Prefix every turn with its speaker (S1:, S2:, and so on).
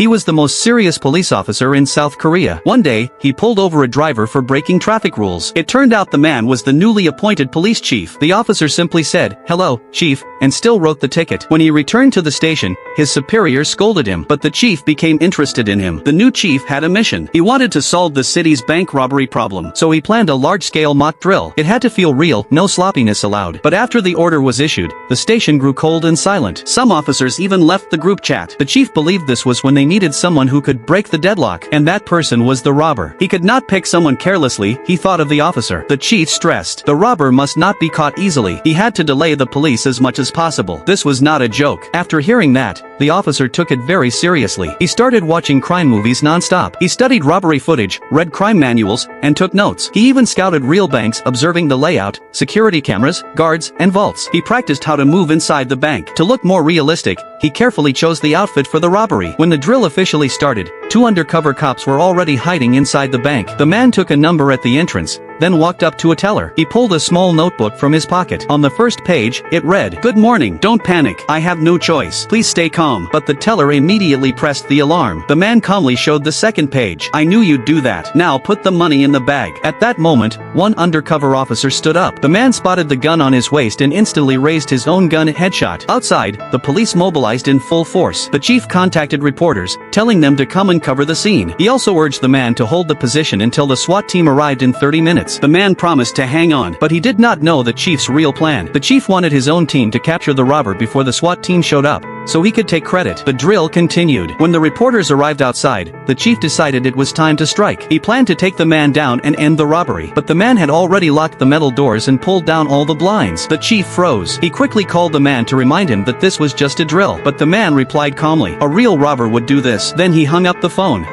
S1: He was the most serious police officer in South Korea. One day, he pulled over a driver for breaking traffic rules. It turned out the man was the newly appointed police chief. The officer simply said, "Hello, chief," and still wrote the ticket. When he returned to the station, his superior scolded him, but the chief became interested in him. The new chief had a mission. He wanted to solve the city's bank robbery problem, so he planned a large-scale mock drill. It had to feel real, no sloppiness allowed. But after the order was issued, the station grew cold and silent. Some officers even left the group chat. The chief believed this was when they needed someone who could break the deadlock, and that person was the robber. He could not pick someone carelessly, he thought of the officer. The chief stressed, the robber must not be caught easily. He had to delay the police as much as possible. This was not a joke. After hearing that, the officer took it very seriously. He started watching crime movies non-stop. He studied robbery footage, read crime manuals, and took notes. He even scouted real banks, observing the layout, security cameras, guards, and vaults. He practiced how to move inside the bank. To look more realistic, he carefully chose the outfit for the robbery. When the drill officially started, 2 undercover cops were already hiding inside the bank. The man took a number at the entrance, then walked up to a teller. He pulled a small notebook from his pocket. On the first page, it read, "Good morning. Don't panic. I have no choice. Please stay calm." But the teller immediately pressed the alarm. The man calmly showed the second page. "I knew you'd do that. Now put the money in the bag." At that moment, one undercover officer stood up. The man spotted the gun on his waist and instantly raised his own gun headshot. Outside, the police mobilized in full force. The chief contacted reporters, telling them to come and cover the scene. He also urged the man to hold the position until the SWAT team arrived in 30 minutes. The man promised to hang on, but he did not know the chief's real plan. The chief wanted his own team to capture the robber before the SWAT team showed up, so he could take credit. The drill continued. When the reporters arrived outside, the chief decided it was time to strike. He planned to take the man down and end the robbery, but the man had already locked the metal doors and pulled down all the blinds. The chief froze. He quickly called the man to remind him that this was just a drill, but the man replied calmly, "A real robber would do this." Then he hung up the phone.